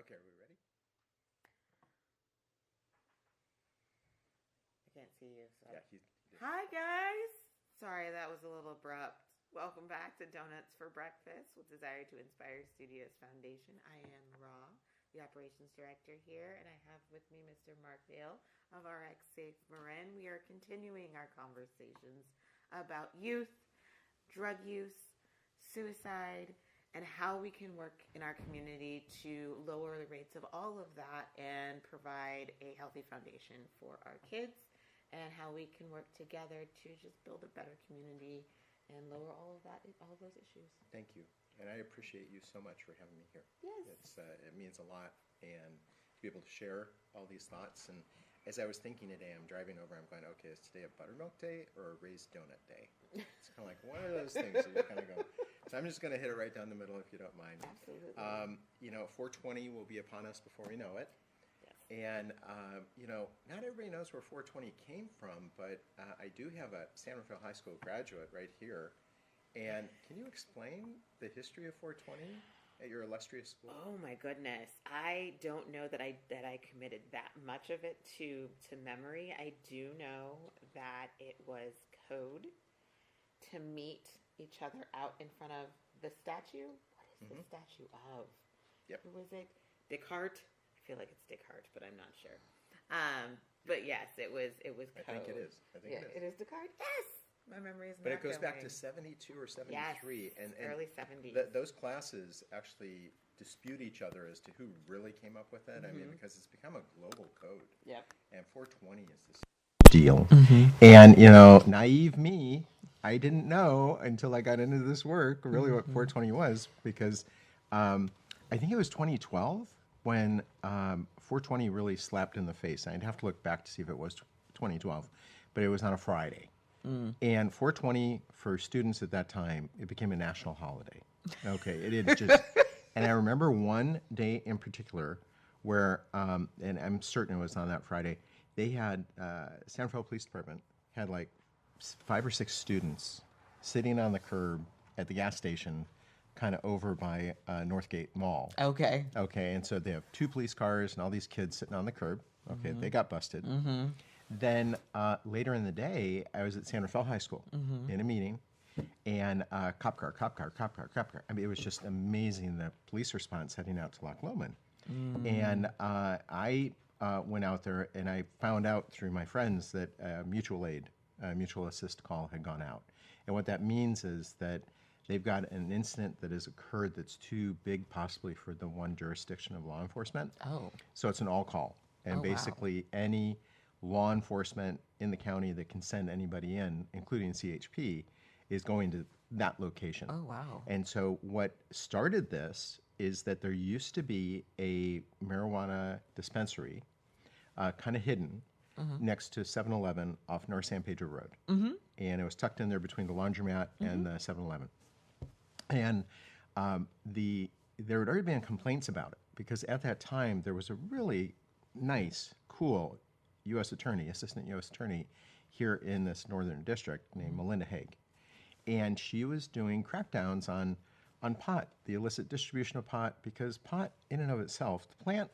Okay, are we ready? I can't see you. So. Yeah, he did. Hi, guys. Sorry, that was a little abrupt. Welcome back to Donuts for Breakfast with Desire to Inspire Studios Foundation. I am Raw, the operations director here, and I have with me Mr. Mark Dale of RX Safe Marin. We are continuing our conversations about youth, drug use, suicide, and how we can work in our community to lower the rates of all of that and provide a healthy foundation for our kids, and how we can work together to just build a better community and lower all of those issues. Thank you. And I appreciate you so much for having me here. Yes. It means a lot. And to be able to share all these thoughts. And as I was thinking today, I'm driving over, I'm going, okay, is today a buttermilk day or a raised donut day? It's kind of like one of those things that you kind of go. So I'm just going to hit it right down the middle if you don't mind. Absolutely. 420 will be upon us before we know it. And, not everybody knows where 420 came from, but I do have a San Rafael High School graduate right here. And can you explain the history of 420 at your illustrious school? Oh my goodness. I don't know that I committed that much of it to memory. I do know that it was code to meet each other out in front of the statue. What is the statue of? Yep. Who was it? Descartes. I feel like it's Descartes, but I'm not sure. But yes, it was code. I think it is. It is Descartes. Yes, my memory is. But it goes back to 72 or 73, yes, and early 70s. Those classes actually dispute each other as to who really came up with it. I mean, because it's become a global code. Yep. And 420 is this deal. And naive me, I didn't know until I got into this work really what 420 was, because I think it was 2012 when 420 really slapped in the face. I'd have to look back to see if it was 2012, but it was on a Friday. And 420 for students at that time, it became a national holiday. Okay, it had just, and I remember one day in particular where, and I'm certain it was on that Friday, they had, San Rafael Police Department had like 5 or 6 students sitting on the curb at the gas station kind of over by Northgate Mall. Okay. Okay, and so they have 2 police cars and all these kids sitting on the curb. Okay, they got busted. Then later in the day, I was at San Rafael High School in a meeting, and cop car. I mean, it was just amazing, the police response heading out to Loch Lomond. And I went out there, and I found out through my friends that mutual aid, mutual assist call had gone out. And what that means is that they've got an incident that has occurred that's too big possibly for the one jurisdiction of law enforcement. Oh. So it's an all call. And basically any law enforcement in the county that can send anybody in, including CHP, is going to that location. Oh, wow. And so what started this is that there used to be a marijuana dispensary kind of hidden next to 7-Eleven off North San Pedro Road. And it was tucked in there between the laundromat and the 7-Eleven. And there had already been complaints about it, because at that time there was a really nice, cool assistant U.S. attorney here in this northern district named Melinda Haig. And she was doing crackdowns on pot, the illicit distribution of pot, because pot in and of itself, the plant,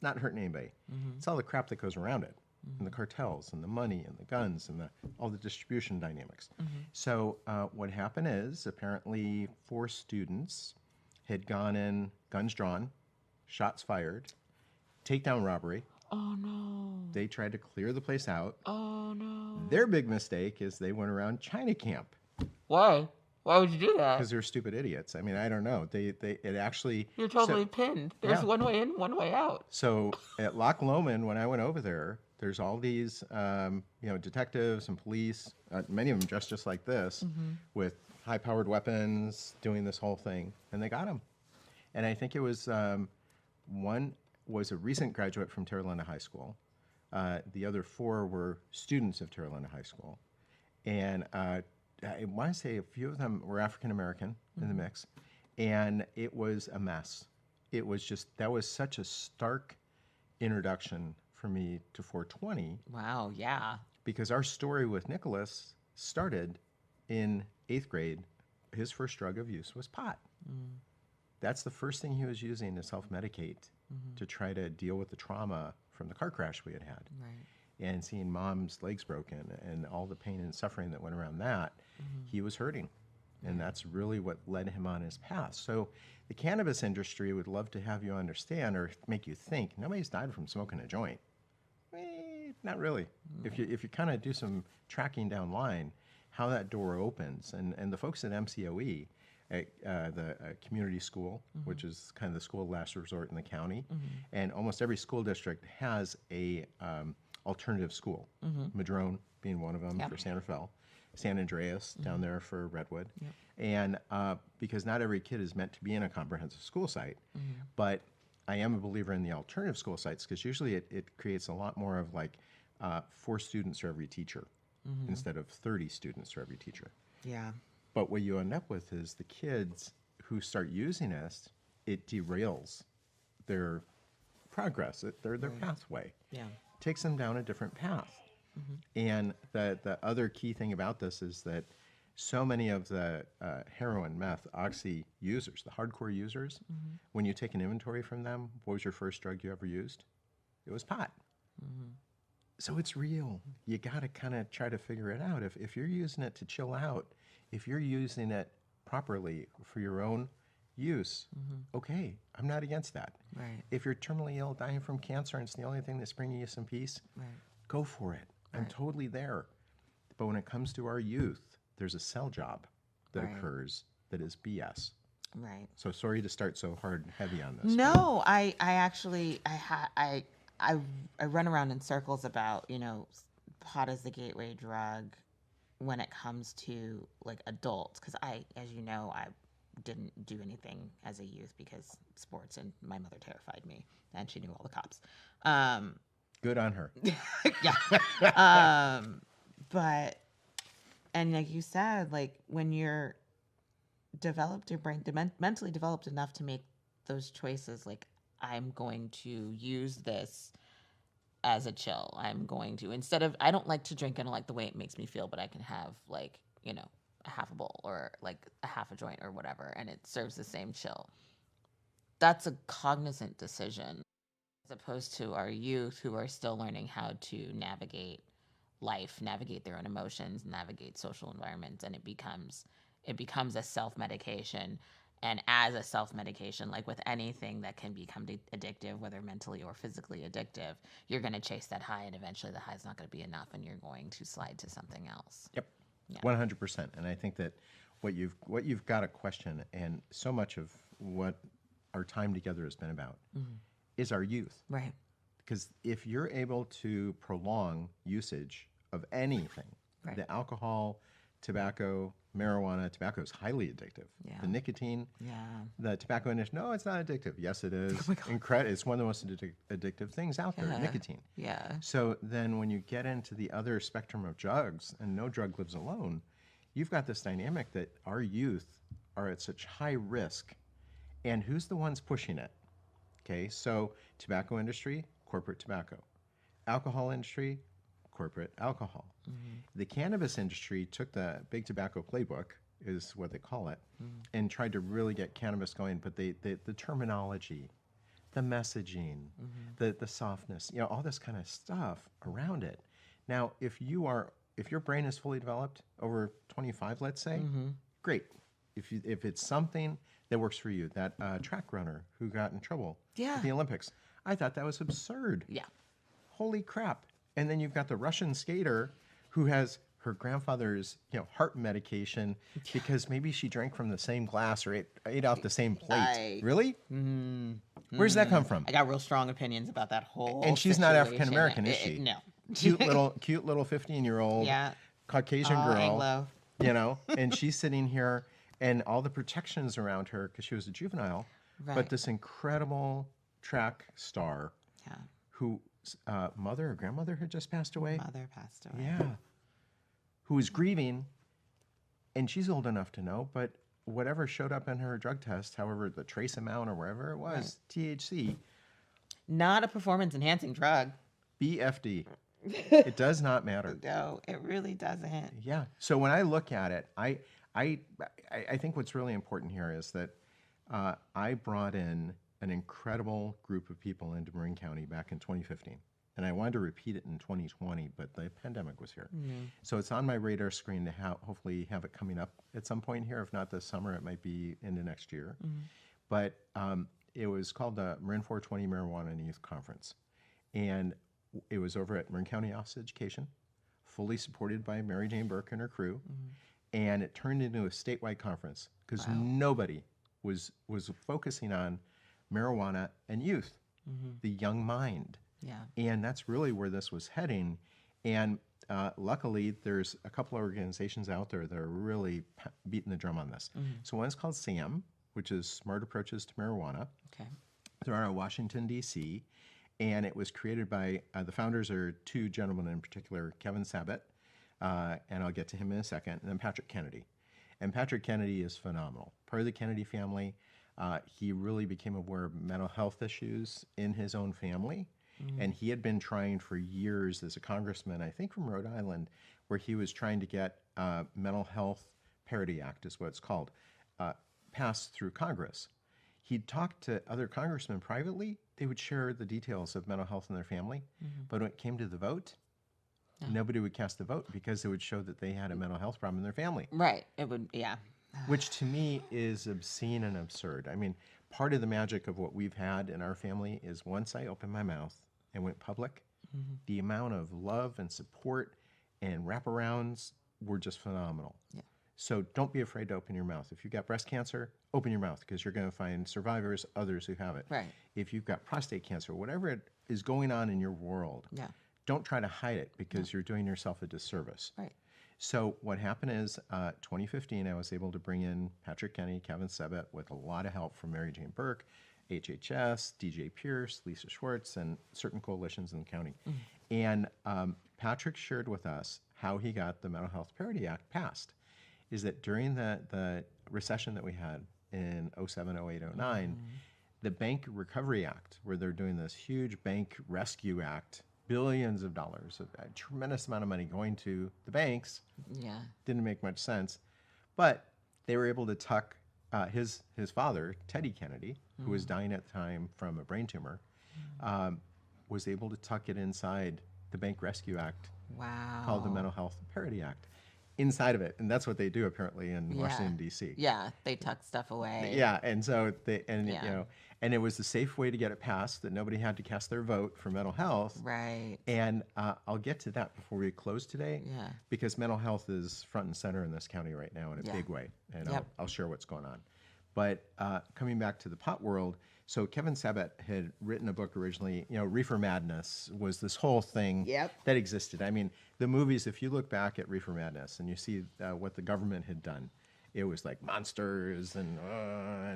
not hurting anybody. It's all the crap that goes around it, and the cartels and the money and the guns and all the distribution dynamics. So what happened is apparently 4 students had gone in, guns drawn, shots fired, takedown robbery. Oh, no. They tried to clear the place out. Oh, no. Their big mistake is they went around China Camp. Why? Why would you do that? Because they're stupid idiots. I mean, I don't know. It actually... You're totally pinned. There's one way in, one way out. So at Loch Lomond, when I went over there, there's all these, detectives and police, many of them dressed just like this, with high-powered weapons, doing this whole thing, and they got him. And I think it was one was a recent graduate from Terralina High School. The other 4 were students of Terralina High School. And I want to say a few of them were African-American in the mix. And it was a mess. It was just, that was such a stark introduction for me to 420. Wow, yeah. Because our story with Nicholas started in 8th grade. His first drug of use was pot. That's the first thing he was using to self-medicate to try to deal with the trauma from the car crash we had had. Right. And seeing mom's legs broken and all the pain and suffering that went around that, he was hurting. And that's really what led him on his path. So the cannabis industry would love to have you understand or make you think nobody's died from smoking a joint. Not really. If you kind of do some tracking down line, how that door opens, and the folks at MCOE, at the community school, which is kind of the school of last resort in the county, and almost every school district has a alternative school. Madrone being one of them for Santa Fe, San Andreas down there for Redwood, and because not every kid is meant to be in a comprehensive school site, but I am a believer in the alternative school sites because usually it creates a lot more of like 4 students for every teacher instead of 30 students for every teacher. Yeah. But what you end up with is the kids who start using this, it derails their progress, their pathway. Yeah. Takes them down a different path. And the other key thing about this is that so many of the heroin, meth, oxy users, the hardcore users, when you take an inventory from them, what was your first drug you ever used? It was pot. So it's real. You got to kind of try to figure it out. If you're using it to chill out, if you're using it properly for your own use, okay, I'm not against that. Right. If you're terminally ill, dying from cancer, and it's the only thing that's bringing you some peace, go for it. I'm totally there. But when it comes to our youth, there's a cell job that occurs that is BS. Right. So sorry to start so hard and heavy on this. No, I actually I run around in circles about, pot is the gateway drug when it comes to like adults, because as you know, I didn't do anything as a youth because sports, and my mother terrified me and she knew all the cops. Good on her. Yeah. But, and like you said, like when you're developed, your brain mentally developed enough to make those choices, like I'm going to use this as a chill. I'm going to, I don't like to drink and I like the way it makes me feel, but I can have like, a half a bowl or like a half a joint or whatever, and it serves the same chill. That's a cognizant decision, as opposed to our youth who are still learning how to navigate life, navigate their own emotions, navigate social environments, and it becomes a self-medication. And as a self-medication, like with anything that can become addictive, whether mentally or physically addictive, you're going to chase that high, and eventually the high is not going to be enough, and you're going to slide to something else. Yep, 100%. And I think that what you've got to question, and so much of what our time together has been about, is our youth. Right. Because if you're able to prolong usage of anything, the alcohol, tobacco, marijuana, tobacco is highly addictive. Yeah. The nicotine, the tobacco industry, no, it's not addictive. Yes, it is. It's one of the most addictive things out there, nicotine. Yeah. So then when you get into the other spectrum of drugs, and no drug lives alone, you've got this dynamic that our youth are at such high risk. And who's the ones pushing it? Okay, so tobacco industry, corporate tobacco. Alcohol industry, corporate alcohol. The cannabis industry took the big tobacco playbook, is what they call it, and tried to really get cannabis going, but the terminology, the messaging, the softness, all this kind of stuff around it. Now, if your brain is fully developed over 25, let's say, great. If it's something that works for you, that track runner who got in trouble at the Olympics, I thought that was absurd. Yeah. Holy crap. And then you've got the Russian skater who has her grandfather's, heart medication because maybe she drank from the same glass or ate off the same plate. Really? Where does that come from? I got real strong opinions about that whole And she's not African American, is she? No. Cute little 15-year-old Caucasian girl. Anglo. And she's sitting here and all the protections around her because she was a juvenile. Right. But this incredible track star who mother or grandmother had just passed away. Mother passed away. Yeah. Who was grieving, and she's old enough to know, but whatever showed up in her drug test, however the trace amount or wherever it was, THC. Not a performance enhancing drug. BFD. It does not matter. No, it really doesn't. Yeah. So when I look at it, I think what's really important here is that I brought in an incredible group of people into Marin County back in 2015. And I wanted to repeat it in 2020, but the pandemic was here. So it's on my radar screen to hopefully have it coming up at some point here. If not this summer, it might be into next year. But it was called the Marin 420 Marijuana and Youth Conference. And it was over at Marin County Office of Education, fully supported by Mary Jane Burke and her crew. And it turned into a statewide conference because nobody was focusing on marijuana and youth, the young mind. Yeah. And that's really where this was heading. And luckily, there's a couple of organizations out there that are really beating the drum on this. So one's called SAM, which is Smart Approaches to Marijuana. Okay. They're out of Washington, D.C., and it was created by, the founders are two gentlemen in particular, Kevin Sabat, and I'll get to him in a second, and then Patrick Kennedy. And Patrick Kennedy is phenomenal. Part of the Kennedy family. He really became aware of mental health issues in his own family. And he had been trying for years as a congressman, I think from Rhode Island, where he was trying to get Mental Health Parity Act, is what it's called, passed through Congress. He'd talked to other congressmen privately. They would share the details of mental health in their family. But when it came to the vote, nobody would cast the vote because it would show that they had a mental health problem in their family. Right. It would, yeah. Which to me is obscene and absurd. I mean, part of the magic of what we've had in our family is once I opened my mouth and went public, the amount of love and support and wraparounds were just phenomenal. Yeah. So don't be afraid to open your mouth. If you've got breast cancer, open your mouth because you're going to find survivors, others who have it. Right. If you've got prostate cancer, whatever it is going on in your world, Yeah. don't try to hide it because you're doing yourself a disservice. Right. So what happened is 2015, I was able to bring in Patrick Kennedy, Kevin Sabat, with a lot of help from Mary Jane Burke, HHS, DJ Pierce, Lisa Schwartz, and certain coalitions in the county. And Patrick shared with us how he got the Mental Health Parity Act passed. Is that during the recession that we had in 07, 08, 09, the Bank Recovery Act, where they're doing this huge bank rescue act, billions of dollars, a tremendous amount of money going to the banks, Yeah. didn't make much sense. But they were able to tuck his father, Teddy Kennedy, who was dying at the time from a brain tumor, was able to tuck it inside the Bank Rescue Act Wow. called the Mental Health Parity Act. Inside of it, and that's what they do apparently in Washington D.C. Yeah, they tuck stuff away. Yeah, and so you Yeah. know, and it was the safe way to get it passed that nobody had to cast their vote for mental health. Right. And I'll get to that before we close today, Yeah. because mental health is front and center in this county right now in a Yeah. big way, and Yep. I'll share what's going on. But coming back to the pot world, so Kevin Sabat had written a book originally. You know, Reefer Madness was this whole thing Yep. that existed. I mean, the movies, if you look back at Reefer Madness and you see what the government had done, it was like monsters and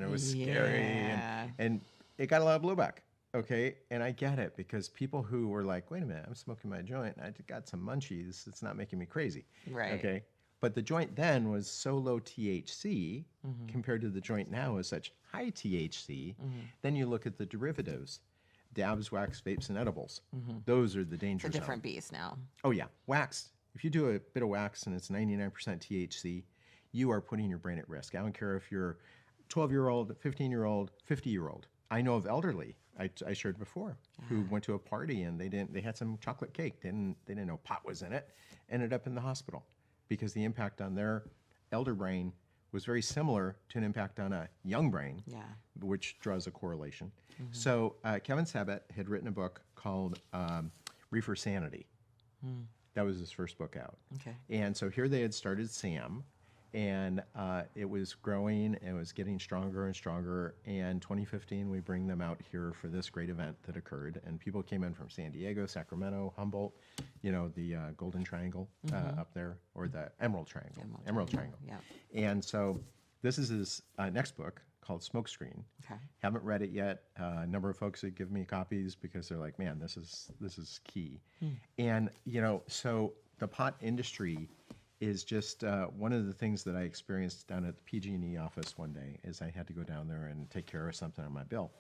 it was scary. Yeah. And it got a lot of blowback. Okay. And I get it because people who were like, wait a minute, I'm smoking my joint. I got some munchies. It's not making me crazy. Right. Okay. But the joint then was so low THC compared to the joint now is such high THC. Then you look at the derivatives, dabs, wax, vapes, and edibles. Those are the danger It's a zone. different beast now. Oh, yeah. Wax. If you do a bit of wax and it's 99% THC, you are putting your brain at risk. I don't care if you're 12-year-old, 15-year-old, 50-year-old. I know of elderly, I shared before, who went to a party and they had some chocolate cake. They didn't know pot was in it. Ended up in the hospital because the impact on their elder brain was very similar to an impact on a young brain, Yeah. which draws a correlation. So Kevin Sabat had written a book called Reefer Sanity. That was his first book out. Okay. And so here they had started SAM, and it was growing and it was getting stronger and stronger. And 2015, we bring them out here for this great event that occurred. And people came in from San Diego, Sacramento, Humboldt, you know, the Golden Triangle up there, or the Emerald Triangle. Emerald Triangle. Yeah. And so this is his next book called Smokescreen. Okay. Haven't read it yet. A number of folks have given me copies because they're like, man, this is key. And, you know, so the pot industry is just one of the things that I experienced down at the PG&E office one day is I had to go down there and take care of something on my bill.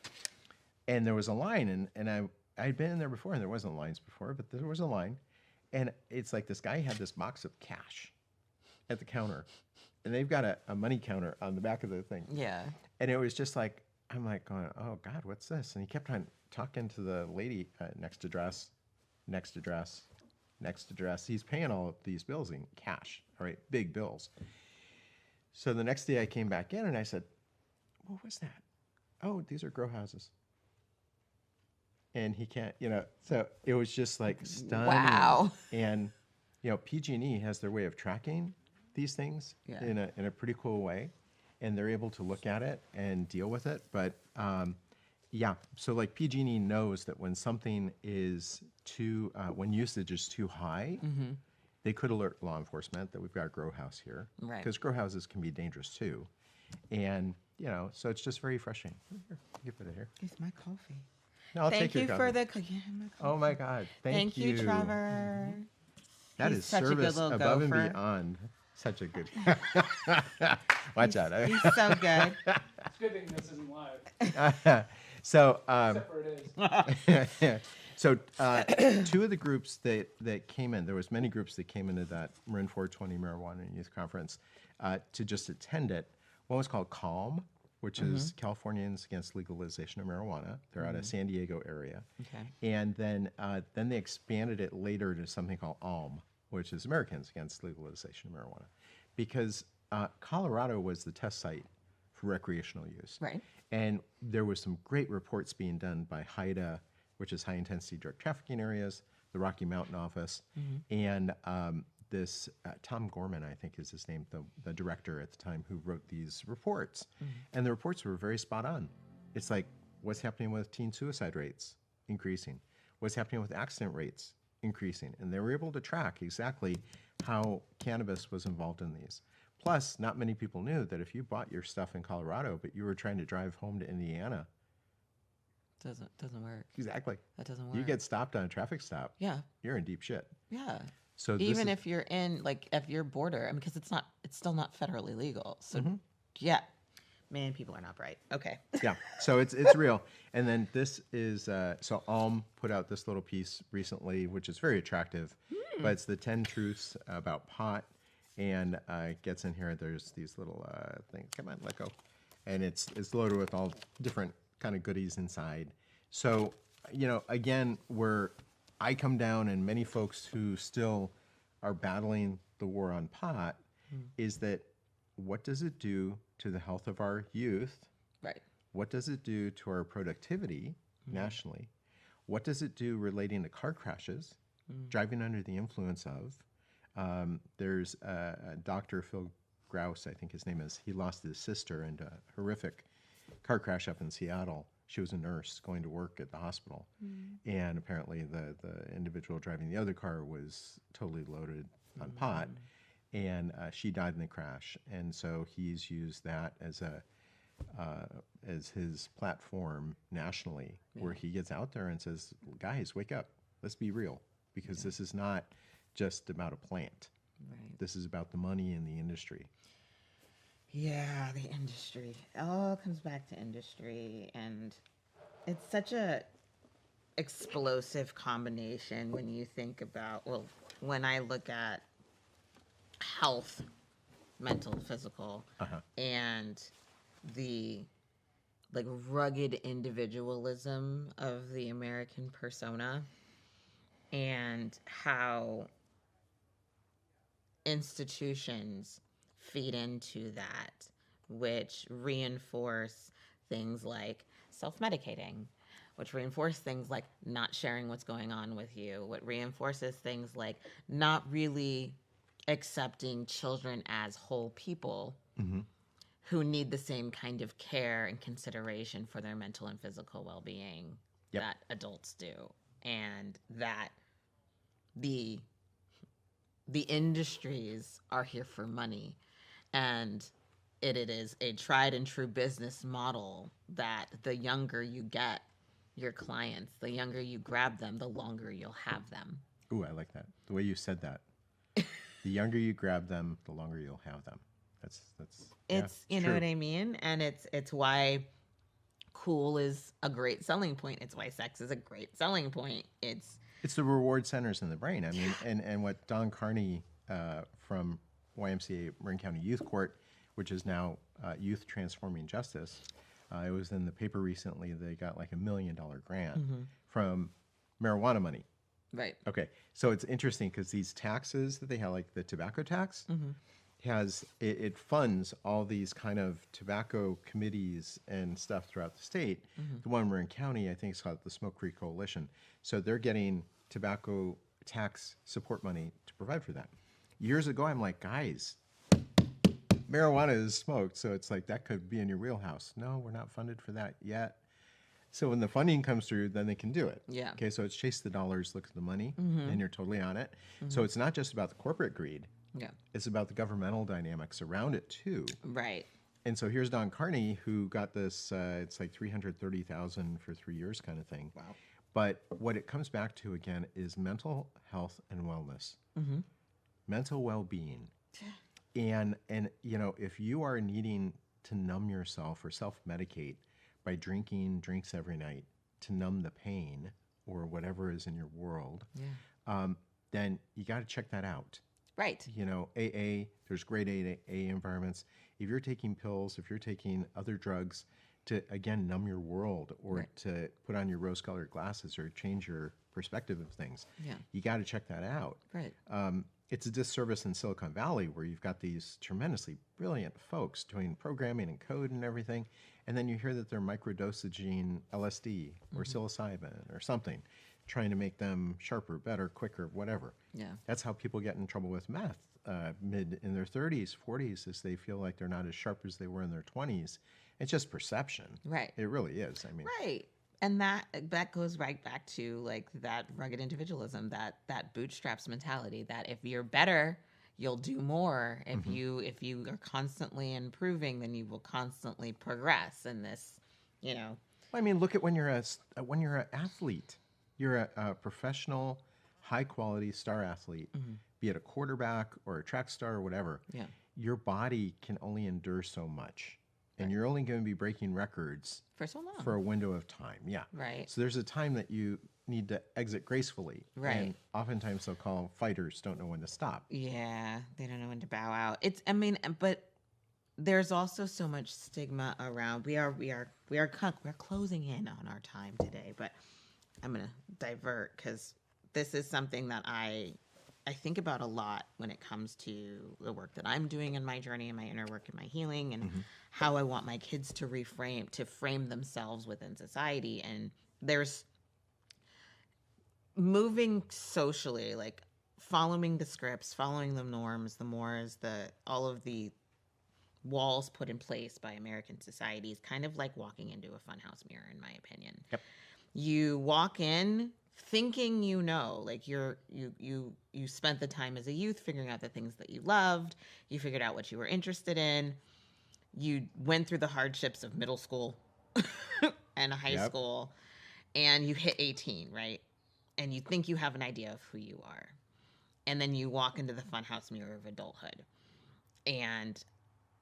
And there was a line, and I'd been in there before, and there wasn't lines before, but there was a line. And it's like this guy had this box of cash at the counter, and they've got a money counter on the back of the thing. Yeah. And it was just like, I'm like going, oh God, what's this? And he kept on talking to the lady next address, next address, next address. He's paying all of these bills in cash, all right, big bills. So the next day I came back in and I said, what was that? Oh, these are grow houses. And he can't, so it was just like stunning. Wow. And, PG&E has their way of tracking these things in a pretty cool way. And they're able to look at it and deal with it. But so like PG&E knows that when something is when usage is too high, they could alert law enforcement that we've got a grow house here. Right. Because grow houses can be dangerous too. And, so it's just very frustrating. Here, you put it here. It's my coffee. No, I'll Thank take your you coffee. for the cookie. Oh my God. Thank you, Trevor. That He's is such a good service little above gopher. and beyond. Such a good. Watch out. He's so good. It's a good thing this isn't live, So, except for it is. so two of the groups that came in, there was many groups that came into that Marin 420 Marijuana and Youth Conference to just attend it. One was called CALM, which is Californians Against Legalization of Marijuana. They're out of San Diego area. Okay. And then they expanded it later to something called ALM, which is Americans Against Legalization of Marijuana, because Colorado was the test site for recreational use. Right. And there was some great reports being done by HIDA, which is High Intensity Drug Trafficking Areas, the Rocky Mountain Office, and this Tom Gorman, I think is his name, the director at the time who wrote these reports. And the reports were very spot on. It's like, what's happening with teen suicide rates? Increasing. What's happening with accident rates? Increasing. And they were able to track exactly how cannabis was involved in these. Plus, not many people knew that if you bought your stuff in Colorado, but you were trying to drive home to Indiana. Doesn't work. Exactly. That doesn't work. You get stopped on a traffic stop. Yeah. You're in deep shit. Yeah. So Even if you're in, like, if you're border, I mean, because it's still not federally legal. So, yeah. Man, people are not bright. Okay. Yeah, so it's real. And then this is, so Alm put out this little piece recently, which is very attractive, but it's the 10 truths about pot. And it gets in here, there's these little things, come on, let go. And it's loaded with all different kind of goodies inside. So, again, where I come down and many folks who still are battling the war on pot is that what does it do to the health of our youth? Right. What does it do to our productivity nationally? What does it do relating to car crashes, driving under the influence of? There's Dr. Phil Grouse, I think his name is. He lost his sister in a horrific car crash up in Seattle. She was a nurse going to work at the hospital. And apparently the individual driving the other car was totally loaded on pot. And she died in the crash. And so he's used that as his platform nationally, where he gets out there and says, guys, wake up. Let's be real. Because this is not just about a plant. Right. This is about the money in the industry. Yeah, the industry. It all comes back to industry, and it's such a explosive combination when you think about, well, when I look at health, mental, physical, and the like rugged individualism of the American persona, and how institutions feed into that, which reinforce things like self-medicating, which reinforce things like not sharing what's going on with you, what reinforces things like not really accepting children as whole people who need the same kind of care and consideration for their mental and physical well-being that adults do, and that the industries are here for money, and it is a tried and true business model that the younger you get your clients, the younger you grab them, the longer you'll have them. Ooh, I like that. The way you said that. The younger you grab them, the longer you'll have them. That's it's you know true. what I mean? And it's why cool is a great selling point. It's why sex is a great selling point. It's the reward centers in the brain. I mean, and what Don Carney from YMCA Marin County Youth Court, which is now Youth Transforming Justice, It was in the paper recently. They got like $1 million grant from marijuana money. Right. Okay, so it's interesting because these taxes that they have, like the tobacco tax, it funds all these kind of tobacco committees and stuff throughout the state. The one we're in county, I think it's called the Smoke Free Coalition. So they're getting tobacco tax support money to provide for that. Years ago, I'm like, guys, marijuana is smoked, so it's like that could be in your wheelhouse. No, we're not funded for that yet. So when the funding comes through, then they can do it. Yeah. Okay, so it's chase the dollars, look at the money, and you're totally on it. So it's not just about the corporate greed. Yeah. It's about the governmental dynamics around it too. Right. And so here's Don Carney, who got this. It's like $330,000 for 3 years, kind of thing. Wow. But what it comes back to again is mental health and wellness, mental well-being, and you know, if you are needing to numb yourself or self-medicate by drinking drinks every night to numb the pain or whatever is in your world, then you got to check that out. Right. You know, AA, there's great AA environments. If you're taking pills, if you're taking other drugs to, again, numb your world or to put on your rose-colored glasses or change your perspective of things, you got to check that out. Right. It's a disservice in Silicon Valley where you've got these tremendously brilliant folks doing programming and code and everything, and then you hear that they're microdosaging LSD or psilocybin or something, trying to make them sharper, better, quicker, whatever. Yeah. That's how people get in trouble with meth mid in their 30s, 40s, is they feel like they're not as sharp as they were in their 20s. It's just perception. Right. It really is. I mean, right. And that goes right back to like that rugged individualism, that bootstraps mentality, that if you're better, you'll do more. If you are constantly improving, then you will constantly progress in this, you know. I mean, look at when you're an athlete. You're a professional, high-quality star athlete, be it a quarterback or a track star or whatever. Yeah. Your body can only endure so much, and you're only going to be breaking records for so long, for a window of time. Yeah. Right. So there's a time that you need to exit gracefully. Right. And oftentimes they'll call fighters don't know when to stop. Yeah, they don't know when to bow out. But there's also so much stigma around. We are closing in on our time today, but I'm going to divert because this is something that I think about a lot when it comes to the work that I'm doing in my journey and my inner work and my healing and how I want my kids to frame themselves within society. And there's moving socially, like following the scripts, following the norms, the mores, all of the walls put in place by American society is kind of like walking into a funhouse mirror, in my opinion. Yep. You walk in thinking like you spent the time as a youth figuring out the things that you loved, you figured out what you were interested in, you went through the hardships of middle school and high school, and you hit 18, right? And you think you have an idea of who you are. And then you walk into the funhouse mirror of adulthood, and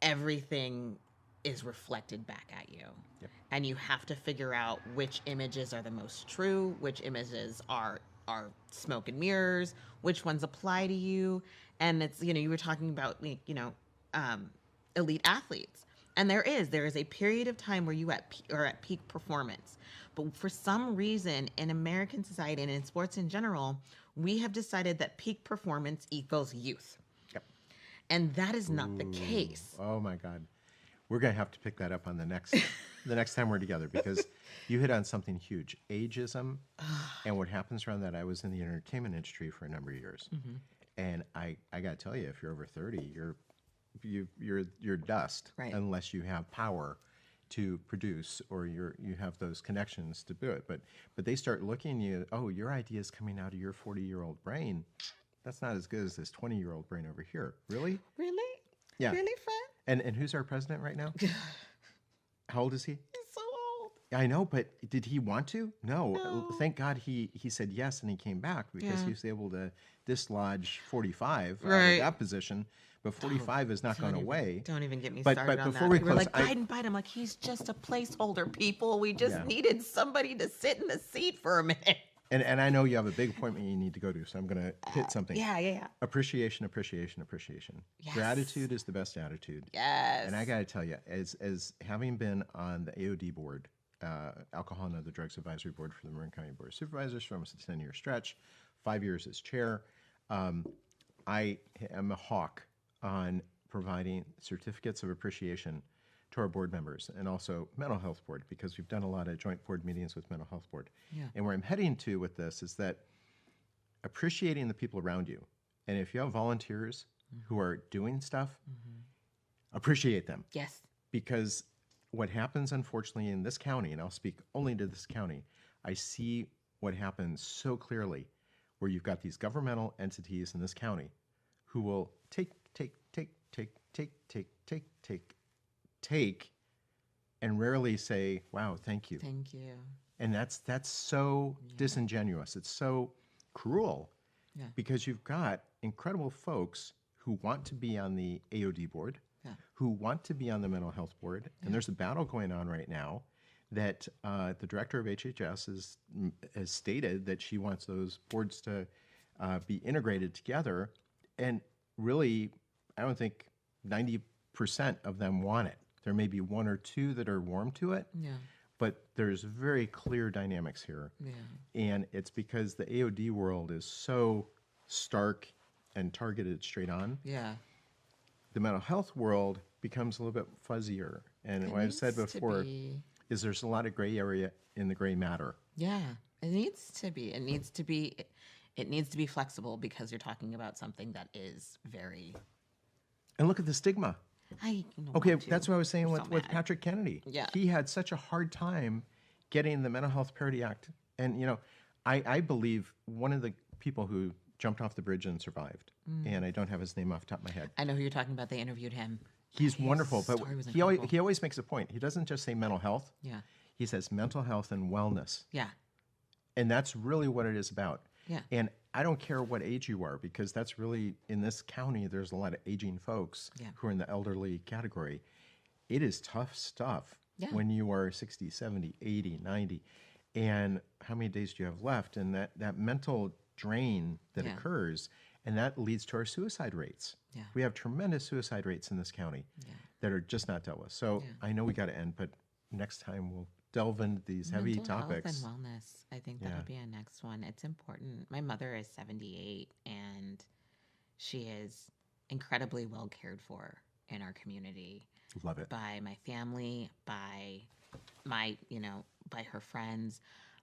everything is reflected back at you. Yep. And you have to figure out which images are the most true, which images are smoke and mirrors, which ones apply to you. And it's, you were talking about, elite athletes. And there is a period of time where you are at peak performance. But for some reason in American society and in sports in general, we have decided that peak performance equals youth. Yep. And that is not the case. Oh my God. We're going to have to pick that up on the next time we're together, because you hit on something huge. Ageism and what happens around that. I was in the entertainment industry for a number of years. And I got to tell you, if you're over 30, you're dust, right, unless you have power to produce or you have those connections to do it. But they start looking at you, oh, your idea is coming out of your 40-year-old brain. That's not as good as this 20-year-old brain over here. Really? Really? Yeah. Really, Fred? And who's our president right now? How old is he? He's so old. I know, but did he want to? No. Thank God he said yes and he came back, because he was able to dislodge 45 out of that position. But 45 is not going away. Don't even get me started on that. We're like, Biden. I'm like, he's just a placeholder, people. We just needed somebody to sit in the seat for a minute. And I know you have a big appointment you need to go to, so I'm going to hit something. Yeah. Appreciation. Yes. Gratitude is the best attitude. Yes. And I got to tell you, as having been on the AOD board, Alcohol and Other Drugs Advisory Board for the Marin County Board of Supervisors for almost a 10-year stretch, 5 years as chair, I am a hawk on providing certificates of appreciation to our board members and also mental health board, because we've done a lot of joint board meetings with mental health board. Yeah. And where I'm heading to with this is that appreciating the people around you. And if you have volunteers who are doing stuff, appreciate them. Yes. Because what happens, unfortunately, in this county, and I'll speak only to this county, I see what happens so clearly where you've got these governmental entities in this county who will take, and rarely say, wow, thank you. Thank you. And that's so disingenuous. It's so cruel because you've got incredible folks who want to be on the AOD board, who want to be on the mental health board. And there's a battle going on right now that the director of HHS has stated that she wants those boards to be integrated together. And really, I don't think 90% of them want it. There may be one or two that are warm to it. Yeah. But there's very clear dynamics here. Yeah. And it's because the AOD world is so stark and targeted straight on. Yeah. The mental health world becomes a little bit fuzzier. And what I've said before is there's a lot of gray area in the gray matter. Yeah. It needs to be. It needs to be flexible because you're talking about something that is very. And look at the stigma. Okay, that's what I was saying with Patrick Kennedy. Yeah. He had such a hard time getting the Mental Health Parity Act. And, you know, I believe one of the people who jumped off the bridge and survived, and I don't have his name off the top of my head. I know who you're talking about. They interviewed him. He's wonderful, but he always makes a point. He doesn't just say mental health. Yeah. He says mental health and wellness. Yeah. And that's really what it is about. Yeah. And I don't care what age you are, because that's really, in this county, there's a lot of aging folks who are in the elderly category. It is tough stuff when you are 60, 70, 80, 90. And how many days do you have left? And that mental drain that occurs, and that leads to our suicide rates. Yeah. We have tremendous suicide rates in this county that are just not dealt with. So I know we got to end, but next time we'll delve into these heavy topics. Health and wellness. I think that'll be a next one. It's important. My mother is 78, and she is incredibly well cared for in our community. Love it. By my family, by my, by her friends,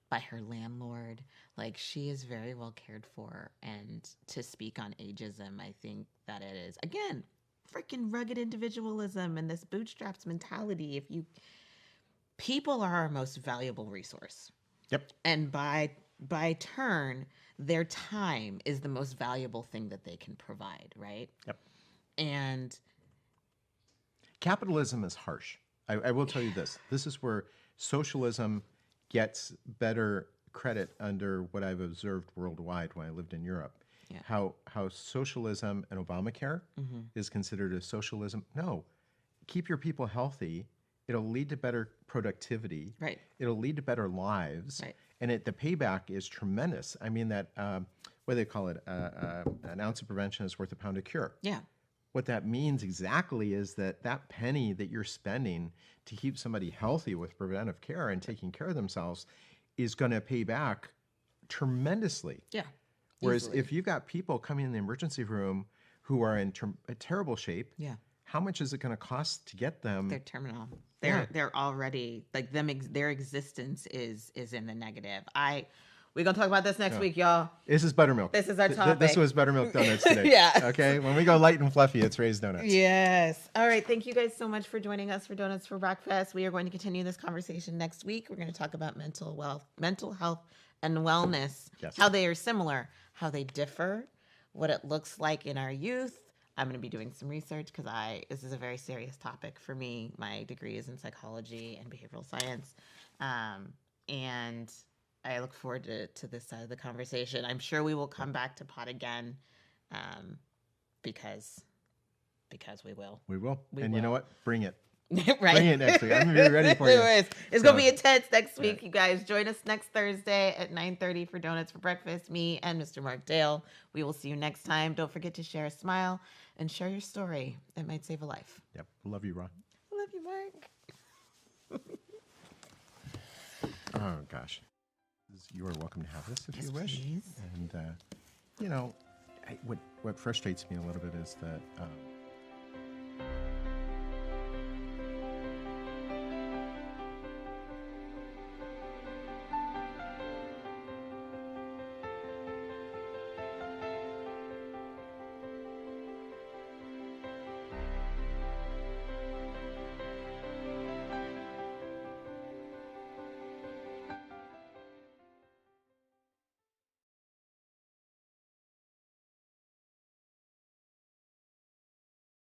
by her landlord. Like, she is very well cared for. And to speak on ageism, I think that it is, again, freaking rugged individualism and this bootstraps mentality. People are our most valuable resource. Yep. And by turn, their time is the most valuable thing that they can provide, right? Yep. And capitalism is harsh. I will tell you this. This is where socialism gets better credit under what I've observed worldwide when I lived in Europe. Yeah. How socialism and Obamacare is considered as socialism. No. Keep your people healthy. It'll lead to better productivity. Right. It'll lead to better lives. Right. And the payback is tremendous. I mean, that, what do they call it? An ounce of prevention is worth a pound of cure. Yeah. What that means exactly is that penny that you're spending to keep somebody healthy with preventive care and taking care of themselves is going to pay back tremendously. Yeah. Whereas if you've got people coming in the emergency room who are in terrible shape, how much is it going to cost to get them? They're terminal. They're already, like, their existence is in the negative. We're going to talk about this next week, y'all. This is buttermilk. This is our topic. This was buttermilk donuts today. Okay? When we go light and fluffy, it's raised donuts. Yes. All right. Thank you guys so much for joining us for Donuts for Breakfast. We are going to continue this conversation next week. We're going to talk about mental health and wellness, how they are similar, how they differ, what it looks like in our youth. I'm going to be doing some research because this is a very serious topic for me. My degree is in psychology and behavioral science. And I look forward to this side of the conversation. I'm sure we will come back to pot again because we will. We will. You know what? Bring it. right. Bring it next week. I'm going to be ready for you. Anyways, it's So- going to be intense next week, you guys. Join us next Thursday at 9:30 for Donuts for Breakfast. Me and Mr. Mark Dale. We will see you next time. Don't forget to share a smile and share your story. It might save a life. Yep. Love you, Ron. Love you, Mark. Oh, gosh. You are welcome to have this if Yes, you wish. please. And, what frustrates me a little bit is that